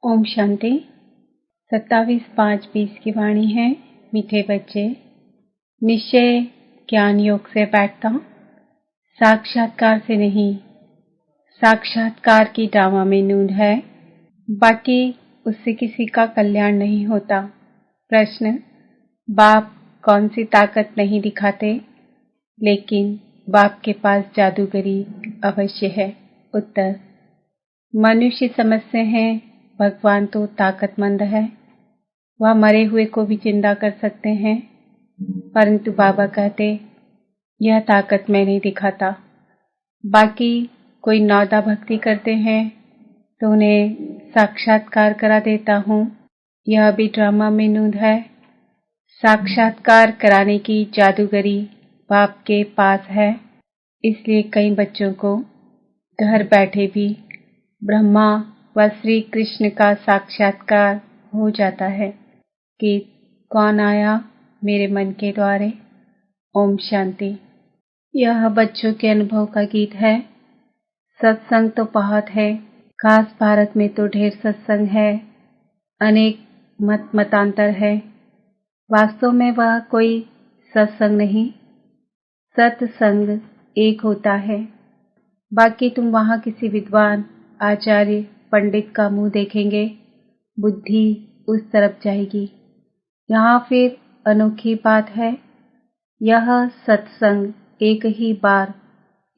ओम शांति। 27/5/20 की वाणी है। मीठे बच्चे, निश्चय ज्ञान योग से बैठता, साक्षात्कार से नहीं। साक्षात्कार की डावा में नूंद है, बाकी उससे किसी का कल्याण नहीं होता। प्रश्न: बाप कौन सी ताकत नहीं दिखाते, लेकिन बाप के पास जादूगरी अवश्य है। उत्तर: मनुष्य समझते हैं भगवान तो ताकतमंद है, वह मरे हुए को भी जिंदा कर सकते हैं, परंतु बाबा कहते यह ताकत मैं नहीं दिखाता। बाकी कोई नौदा भक्ति करते हैं तो उन्हें साक्षात्कार करा देता हूँ। यह भी ड्रामा में नूंद है। साक्षात्कार कराने की जादूगरी बाप के पास है, इसलिए कई बच्चों को घर बैठे भी ब्रह्मा व श्री कृष्ण का साक्षात्कार हो जाता है कि कौन आया मेरे मन के द्वारे। ओम शांति। यह बच्चों के अनुभव का गीत है। सत्संग तो बहुत है, खास भारत में तो ढेर सत्संग है, अनेक मतांतर है। वास्तव में वह कोई सत्संग नहीं, सत्संग एक होता है। बाकी तुम वहाँ किसी विद्वान आचार्य पंडित का मुंह देखेंगे, बुद्धि उस तरफ जाएगी। यहाँ फिर अनोखी बात है, यह सत्संग एक ही बार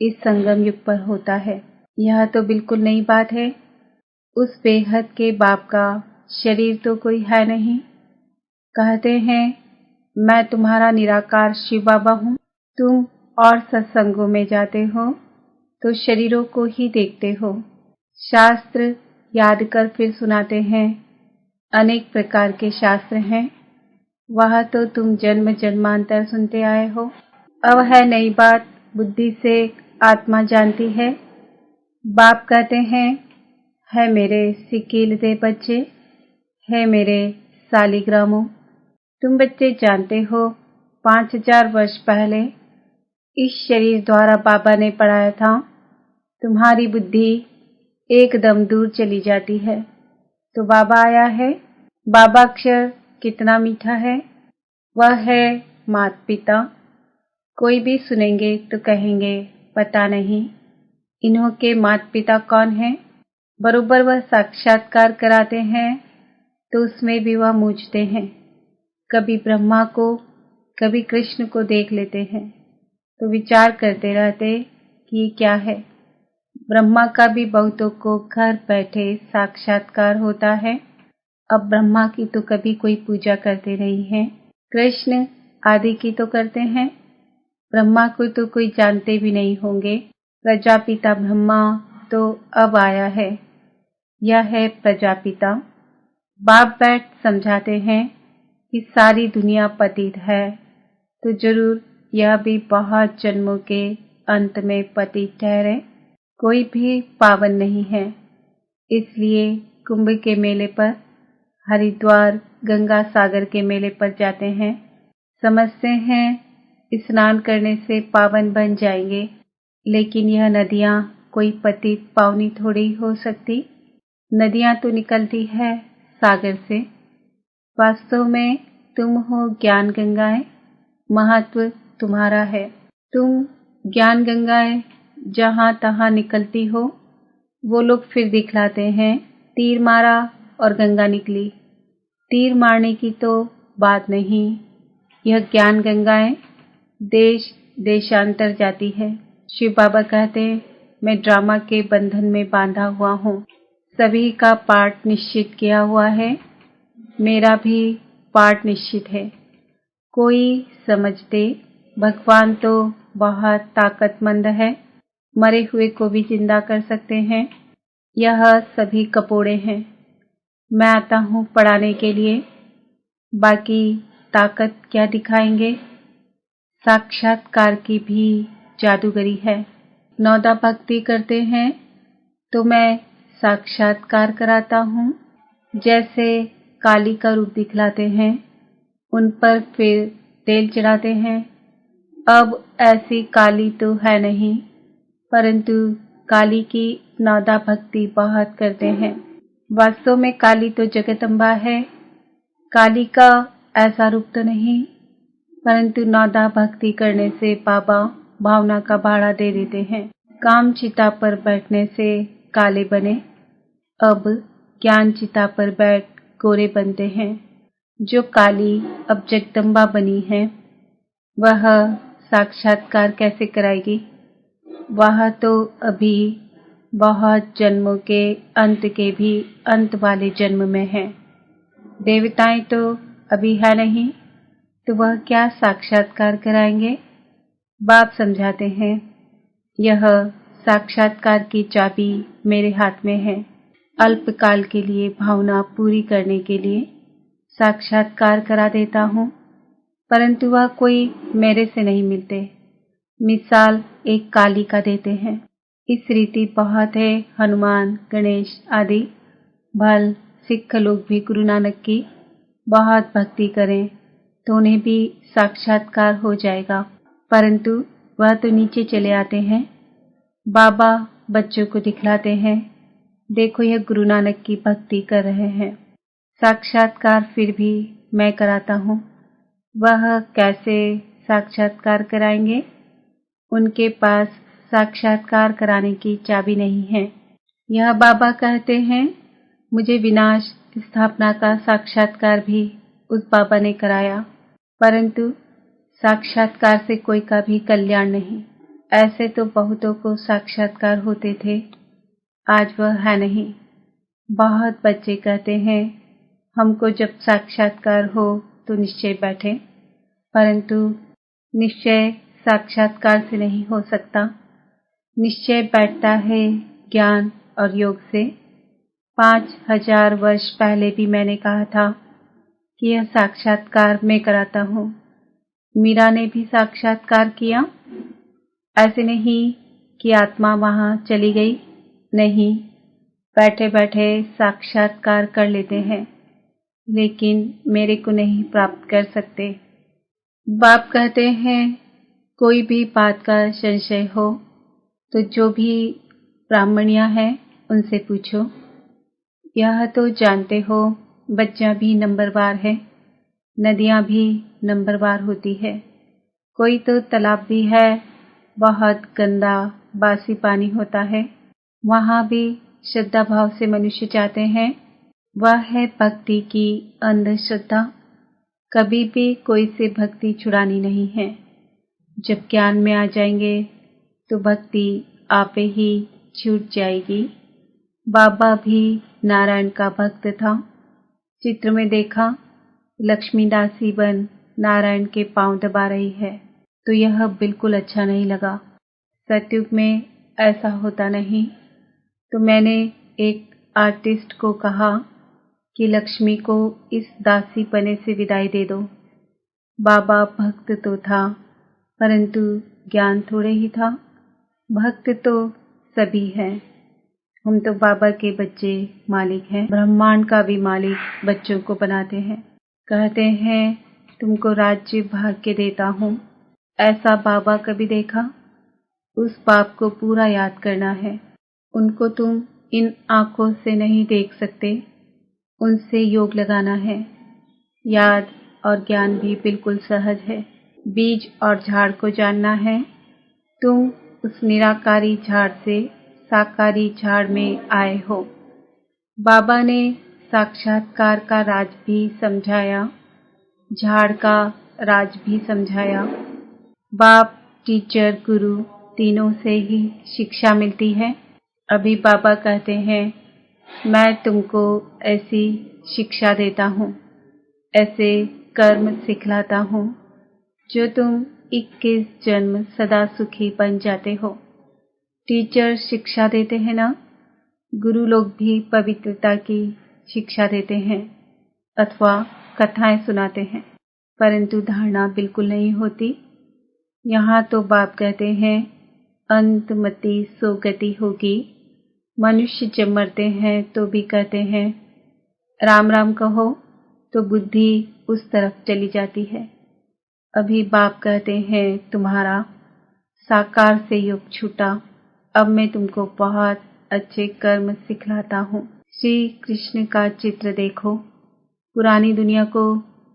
इस संगम युग पर होता है। यह तो बिल्कुल नई बात है। उस बेहद के बाप का शरीर तो कोई है नहीं। कहते हैं मैं तुम्हारा निराकार शिव बाबा हूँ। तुम और सत्संगों में जाते हो तो शरीरों को ही देखते हो। शास्त्र याद कर फिर सुनाते हैं, अनेक प्रकार के शास्त्र हैं, वह तो तुम जन्म जन्मांतर सुनते आए हो। अब है नई बात, बुद्धि से आत्मा जानती है। बाप कहते हैं, है मेरे सिकील दे बच्चे, है मेरे सालिग्रामों, तुम बच्चे जानते हो 5000 वर्ष पहले इस शरीर द्वारा बाबा ने पढ़ाया था, तुम्हारी बुद्धि एकदम दूर चली जाती है तो बाबा आया है। बाबा अक्षर कितना मीठा है, वह है माता पिता। कोई भी सुनेंगे तो कहेंगे पता नहीं इन्हों के माता पिता कौन हैं। बरोबर वह साक्षात्कार कराते हैं तो उसमें भी वह मूझते हैं। कभी ब्रह्मा को कभी कृष्ण को देख लेते हैं तो विचार करते रहते कि ये क्या है। ब्रह्मा का भी बहुतों को घर बैठे साक्षात्कार होता है। अब ब्रह्मा की तो कभी कोई पूजा करते नहीं है, कृष्ण आदि की तो करते हैं। ब्रह्मा को तो कोई जानते भी नहीं होंगे। प्रजापिता ब्रह्मा तो अब आया है, यह है प्रजापिता। बाप बैठ समझाते हैं कि सारी दुनिया पतित है, तो जरूर यह भी बहुत जन्मों के अंत में पतित ठहरे। कोई भी पावन नहीं है, इसलिए कुंभ के मेले पर, हरिद्वार गंगा सागर के मेले पर जाते हैं। समझते हैं स्नान करने से पावन बन जाएंगे, लेकिन यह नदियाँ कोई पतित पावनी थोड़ी हो सकती। नदियाँ तो निकलती है सागर से। वास्तव में तुम हो ज्ञान गंगाएं, महत्व तुम्हारा है। तुम ज्ञान गंगाएं जहाँ तहाँ निकलती हो, वो लोग फिर दिखलाते हैं तीर मारा और गंगा निकली। तीर मारने की तो बात नहीं, यह ज्ञान गंगाएं देश देशांतर जाती है। शिव बाबा कहते हैं मैं ड्रामा के बंधन में बांधा हुआ हूँ, सभी का पाठ निश्चित किया हुआ है, मेरा भी पाठ निश्चित है। कोई समझते भगवान तो बहुत ताकतमंद है, मरे हुए को भी जिंदा कर सकते हैं। यह सभी कपोड़े हैं, मैं आता हूँ पढ़ाने के लिए। बाकी ताकत क्या दिखाएंगे। साक्षात्कार की भी जादूगरी है। नौदा भक्ति करते हैं तो मैं साक्षात्कार कराता हूँ। जैसे काली का रूप दिखलाते हैं, उन पर फिर तेल चढ़ाते हैं। अब ऐसी काली तो है नहीं, परंतु काली की नौदा भक्ति बहुत करते हैं। वास्तव में काली तो जगदम्बा है। काली का ऐसा रूप तो नहीं, परंतु नादा भक्ति करने से बाबा भावना का भाड़ा दे देते हैं। काम चिता पर बैठने से काले बने, अब ज्ञान चिता पर बैठ गोरे बनते हैं। जो काली अब जगदम्बा बनी है, वह साक्षात्कार कैसे कराएगी? वह तो अभी बहुत जन्मों के अंत के भी अंत वाले जन्म में है। देवताएं तो अभी है नहीं, तो वह क्या साक्षात्कार कराएंगे? बाप समझाते हैं, यह साक्षात्कार की चाबी मेरे हाथ में है। अल्पकाल के लिए भावना पूरी करने के लिए साक्षात्कार करा देता हूँ, परंतु वह कोई मेरे से नहीं मिलते। मिसाल एक काली का देते हैं। इस रीति बहुत है। हनुमान, गणेश आदि भल सिख लोग भी गुरु नानक की बहुत भक्ति करें तो उन्हें भी साक्षात्कार हो जाएगा, परंतु वह तो नीचे चले आते हैं। बाबा बच्चों को दिखलाते हैं, देखो यह गुरु नानक की भक्ति कर रहे हैं। साक्षात्कार फिर भी मैं कराता हूँ। वह कैसे साक्षात्कार कराएंगे? उनके पास साक्षात्कार कराने की चाबी नहीं है। यह बाबा कहते हैं, मुझे विनाश स्थापना का साक्षात्कार भी उस बाबा ने कराया, परंतु साक्षात्कार से कोई का भी कल्याण नहीं। ऐसे तो बहुतों को साक्षात्कार होते थे, आज वह है नहीं। बहुत बच्चे कहते हैं, हमको जब साक्षात्कार हो तो निश्चय बैठे, परंतु निश्चय साक्षात्कार से नहीं हो सकता। निश्चय बैठता है ज्ञान और योग से। 5000 वर्ष पहले भी मैंने कहा था कि यह साक्षात्कार मैं कराता हूँ। मीरा ने भी साक्षात्कार किया। ऐसे नहीं कि आत्मा वहाँ चली गई, नहीं, बैठे बैठे साक्षात्कार कर लेते हैं, लेकिन मेरे को नहीं प्राप्त कर सकते। बाप कहते हैं, कोई भी बात का संशय हो तो जो भी ब्राह्मणियाँ हैं उनसे पूछो। यह तो जानते हो, बच्चा भी नंबरवार है, नदियाँ भी नंबरवार होती है। कोई तो तालाब भी है, बहुत गंदा बासी पानी होता है, वहाँ भी श्रद्धा भाव से मनुष्य जाते हैं। वह है भक्ति की अंधश्रद्धा। कभी भी कोई से भक्ति छुड़ानी नहीं है। जब ज्ञान में आ जाएंगे तो भक्ति आपे ही छूट जाएगी। बाबा भी नारायण का भक्त था। चित्र में देखा, लक्ष्मी दासी बन नारायण के पांव दबा रही है, तो यह बिल्कुल अच्छा नहीं लगा। सतयुग में ऐसा होता नहीं। तो मैंने एक आर्टिस्ट को कहा कि लक्ष्मी को इस दासी पने से विदाई दे दो। बाबा भक्त तो था, परंतु ज्ञान थोड़े ही था। भक्त तो सभी हैं। हम तो बाबा के बच्चे मालिक हैं। ब्रह्मांड का भी मालिक बच्चों को बनाते हैं। कहते हैं, तुमको राज्य भाग के देता हूँ। ऐसा बाबा कभी देखा? उस बाप को पूरा याद करना है। उनको तुम इन आंखों से नहीं देख सकते, उनसे योग लगाना है। याद और ज्ञान भी बिल्कुल सहज है। बीज और झाड़ को जानना है। तुम उस निराकारी झाड़ से साकारी झाड़ में आए हो। बाबा ने साक्षात्कार का राज भी समझाया, झाड़ का राज भी समझाया। बाप, टीचर, गुरु तीनों से ही शिक्षा मिलती है। अभी बाबा कहते हैं, मैं तुमको ऐसी शिक्षा देता हूँ, ऐसे कर्म सिखलाता हूँ, जो तुम 21 जन्म सदा सुखी बन जाते हो। टीचर शिक्षा देते हैं ना, गुरु लोग भी पवित्रता की शिक्षा देते हैं अथवा कथाएं सुनाते हैं, परंतु धारणा बिल्कुल नहीं होती। यहाँ तो बाप कहते हैं, अंतमति सो गति होगी। मनुष्य जब मरते हैं तो भी कहते हैं राम राम कहो, तो बुद्धि उस तरफ चली जाती है। अभी बाप कहते हैं, तुम्हारा साकार से योग छूटा, अब मैं तुमको बहुत अच्छे कर्म सिखलाता हूँ। श्री कृष्ण का चित्र देखो। पुरानी दुनिया को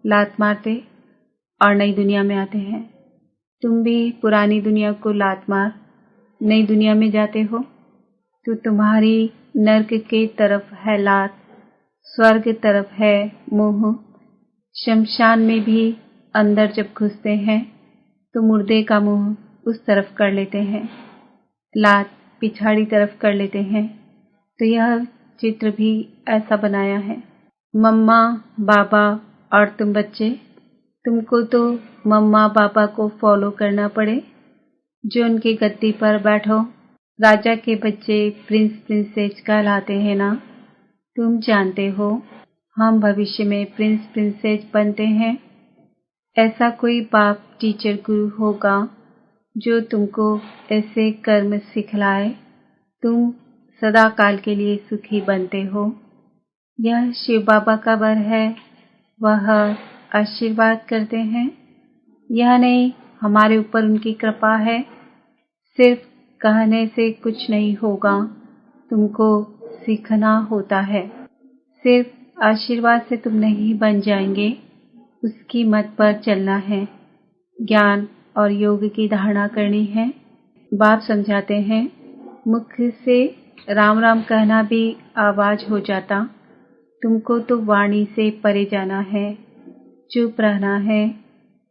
लात मारते और नई दुनिया में आते हैं। तुम भी पुरानी दुनिया को लात मार नई दुनिया में जाते हो तो तुम्हारी नर्क के तरफ है लात, स्वर्ग तरफ है मोह। शमशान में भी अंदर जब घुसते हैं तो मुर्दे का मुंह उस तरफ कर लेते हैं, लात पिछाड़ी तरफ कर लेते हैं। तो यह चित्र भी ऐसा बनाया है। मम्मा बाबा और तुम बच्चे, तुमको तो मम्मा बाबा को फॉलो करना पड़े, जो उनकी गद्दी पर बैठो। राजा के बच्चे प्रिंस प्रिंसेस कहलाते हैं ना। तुम जानते हो हम भविष्य में प्रिंस प्रिंसेस बनते हैं। ऐसा कोई बाप टीचर गुरु होगा जो तुमको ऐसे कर्म सिखलाए, तुम सदा काल के लिए सुखी बनते हो। यह शिव बाबा का वर है, वह आशीर्वाद करते हैं। यह नहीं हमारे ऊपर उनकी कृपा है। सिर्फ कहने से कुछ नहीं होगा, तुमको सीखना होता है। सिर्फ आशीर्वाद से तुम नहीं बन जाएंगे, उसकी मत पर चलना है, ज्ञान और योग की धारणा करनी है। बाप समझाते हैं, मुख से राम राम कहना भी आवाज हो जाता। तुमको तो वाणी से परे जाना है, चुप रहना है।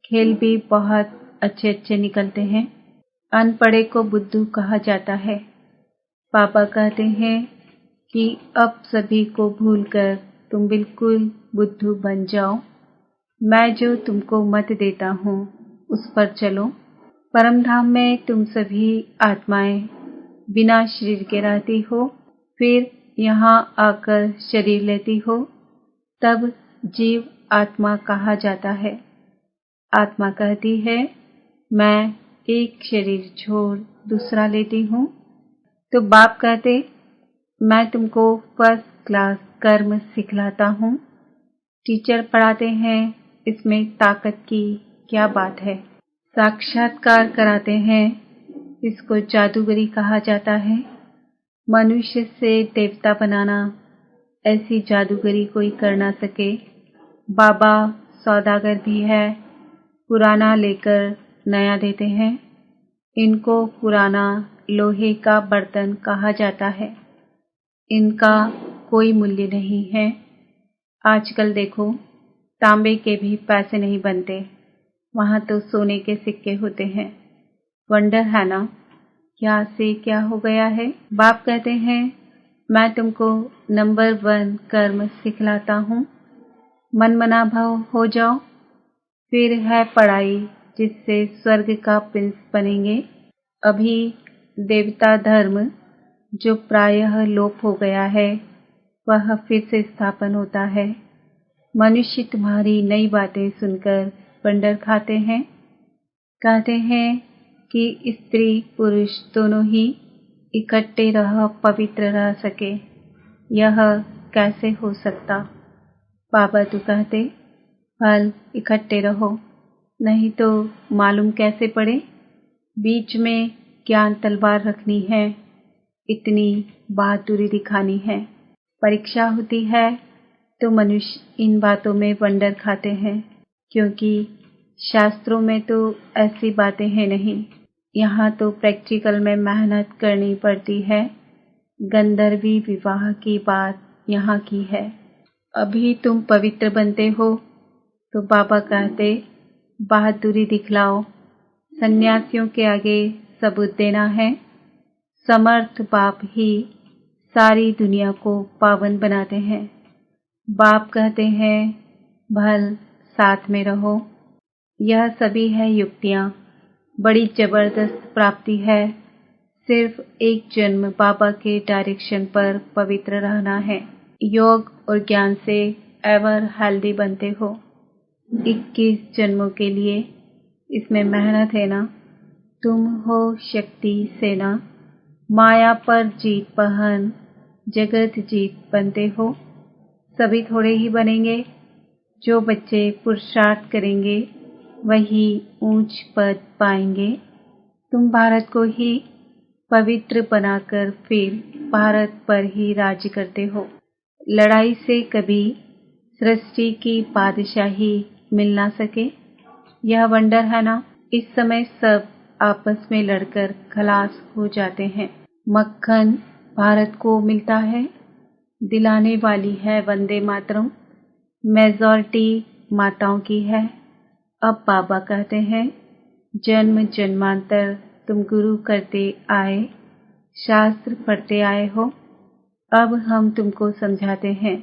खेल भी बहुत अच्छे अच्छे निकलते हैं। अनपढ़े को बुद्धू कहा जाता है। पापा कहते हैं कि अब सभी को भूलकर तुम बिल्कुल बुद्धू बन जाओ। मैं जो तुमको मत देता हूँ उस पर चलो। परम धाम में तुम सभी आत्माएं बिना शरीर के रहती हो, फिर यहाँ आकर शरीर लेती हो, तब जीव आत्मा कहा जाता है। आत्मा कहती है मैं एक शरीर छोड़ दूसरा लेती हूँ। तो बाप कहते मैं तुमको फर्स्ट क्लास कर्म सिखलाता हूँ। टीचर पढ़ाते हैं, इसमें ताकत की क्या बात है। साक्षात्कार कराते हैं, इसको जादूगरी कहा जाता है। मनुष्य से देवता बनाना, ऐसी जादूगरी कोई कर ना सके। बाबा सौदागर भी है, पुराना लेकर नया देते हैं। इनको पुराना लोहे का बर्तन कहा जाता है, इनका कोई मूल्य नहीं है। आजकल देखो तांबे के भी पैसे नहीं बनते, वहाँ तो सोने के सिक्के होते हैं। वंडर है ना, क्या से क्या हो गया है। बाप कहते हैं मैं तुमको नंबर 1 कर्म सिखलाता हूँ। मन मना भाव हो जाओ, फिर है पढ़ाई जिससे स्वर्ग का प्रिंस बनेंगे। अभी देवता धर्म जो प्रायः लोप हो गया है, वह फिर से स्थापन होता है। मनुष्य तुम्हारी नई बातें सुनकर बंडर खाते हैं। कहते हैं कि स्त्री पुरुष दोनों ही इकट्ठे रह पवित्र रह सके। यह कैसे हो सकता। बाबा तो कहते फल इकट्ठे रहो, नहीं तो मालूम कैसे पड़े। बीच में ज्ञान तलवार रखनी है, इतनी बहादुरी दिखानी है। परीक्षा होती है तो मनुष्य इन बातों में वंडर खाते हैं, क्योंकि शास्त्रों में तो ऐसी बातें हैं नहीं। यहाँ तो प्रैक्टिकल में मेहनत करनी पड़ती है। गंधर्वी विवाह की बात यहाँ की है। अभी तुम पवित्र बनते हो तो बाबा कहते बहादुरी दिखलाओ। सन्यासियों के आगे सबूत देना है। समर्थ बाप ही सारी दुनिया को पावन बनाते हैं। बाप कहते हैं भल साथ में रहो। यह सभी है युक्तियाँ, बड़ी जबरदस्त प्राप्ति है। सिर्फ एक जन्म बाबा के डायरेक्शन पर पवित्र रहना है। योग और ज्ञान से एवर हेल्दी बनते हो। 21 जन्मों के लिए इसमें मेहनत है ना। तुम हो शक्ति सेना, माया पर जीत पहन जगत जीत बनते हो। सभी थोड़े ही बनेंगे। जो बच्चे पुरुषार्थ करेंगे वही ऊंच पद पाएंगे। तुम भारत को ही पवित्र बनाकर फिर भारत पर ही राज्य करते हो। लड़ाई से कभी सृष्टि की बादशाही मिल ना सके, यह वंडर है ना। इस समय सब आपस में लड़कर खलास हो जाते हैं। मक्खन भारत को मिलता है, दिलाने वाली है वंदे मातरम। मेजॉरिटी माताओं की है। अब बाबा कहते हैं, जन्म जन्मांतर तुम गुरु करते आए, शास्त्र पढ़ते आए हो। अब हम तुमको समझाते हैं।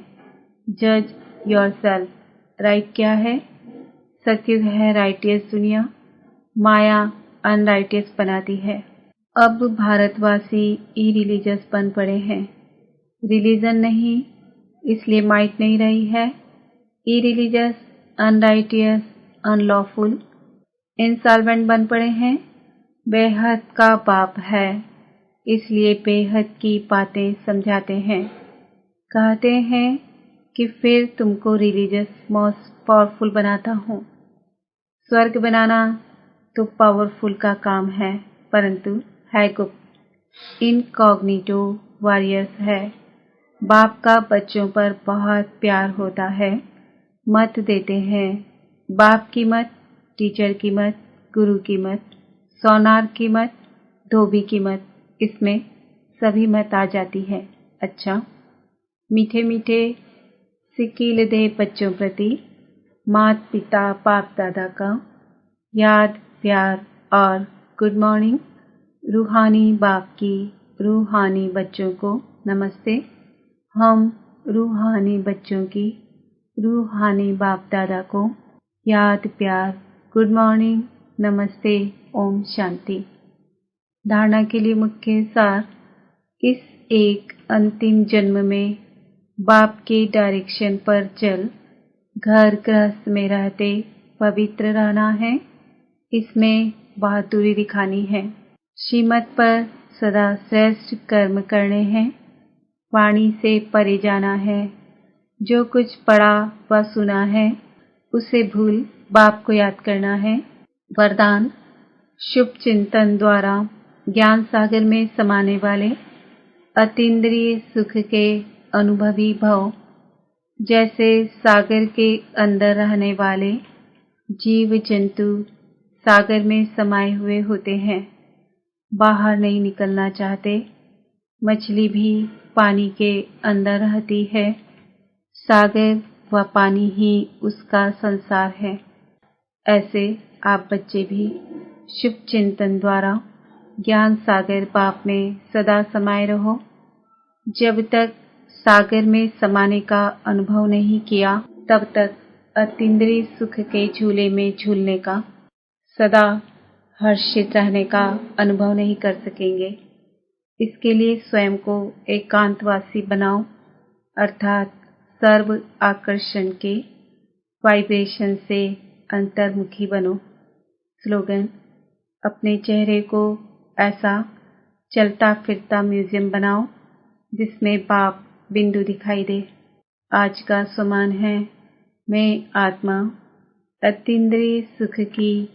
जज योरसेल्फ। राइट क्या है? सत्युग है राइटियस दुनिया, माया अनराइटियस बनाती है। अब भारतवासी ई रिलीजियस बन पड़े हैं। रिलीजन नहीं, इसलिए माइट नहीं रही है। ई रिलीजियस, अनराइटियस, अनलॉफुल, इंसॉल्वेंट बन पड़े हैं। बेहद का पाप है, इसलिए बेहद की बातें समझाते हैं। कहते हैं कि फिर तुमको रिलीजियस मोस्ट पावरफुल बनाता हूँ। स्वर्ग बनाना तो पावरफुल का काम है, परंतु है गुप्त, इनकॉग्निटो वॉरियर्स है। बाप का बच्चों पर बहुत प्यार होता है। मत देते हैं। बाप की मत, टीचर की मत, गुरु की मत, सोनार की मत, धोबी की मत, इसमें सभी मत आ जाती है। अच्छा, मीठे मीठे सिक्कील दे बच्चों प्रति माता पिता बाप दादा का याद प्यार और गुड मॉर्निंग। रूहानी बाप की रूहानी बच्चों को नमस्ते। हम रूहानी बच्चों की रूहानी बाप दादा को याद प्यार गुड मॉर्निंग नमस्ते ओम शांति। धारणा के लिए मुख्य सार, इस एक अंतिम जन्म में बाप के डायरेक्शन पर चल घर गृहस्थ में रहते पवित्र रहना है। इसमें बहादुरी दिखानी है। श्रीमत पर सदा श्रेष्ठ कर्म करने हैं। वाणी से परे जाना है। जो कुछ पढ़ा व सुना है उसे भूल बाप को याद करना है। वरदान, शुभ चिंतन द्वारा ज्ञान सागर में समाने वाले अतीन्द्रिय सुख के अनुभवी भव। जैसे सागर के अंदर रहने वाले जीव जंतु सागर में समाये हुए होते हैं, बाहर नहीं निकलना चाहते। मछली भी पानी के अंदर रहती है। सागर व पानी ही उसका संसार है। ऐसे आप बच्चे भी शुभ चिंतन द्वारा ज्ञान सागर बाप में सदा समाये रहो। जब तक सागर में समाने का अनुभव नहीं किया, तब तक अतीन्द्रिय सुख के झूले में झूलने का, सदा हर्षित रहने का अनुभव नहीं कर सकेंगे। इसके लिए स्वयं को एकांतवासी बनाओ, अर्थात सर्व आकर्षण के वाइब्रेशन से अंतर्मुखी बनो। स्लोगन, अपने चेहरे को ऐसा चलता फिरता म्यूजियम बनाओ जिसमें बाप बिंदु दिखाई दे। आज का सम्मान है, मैं आत्मा अतीन्द्रिय सुख की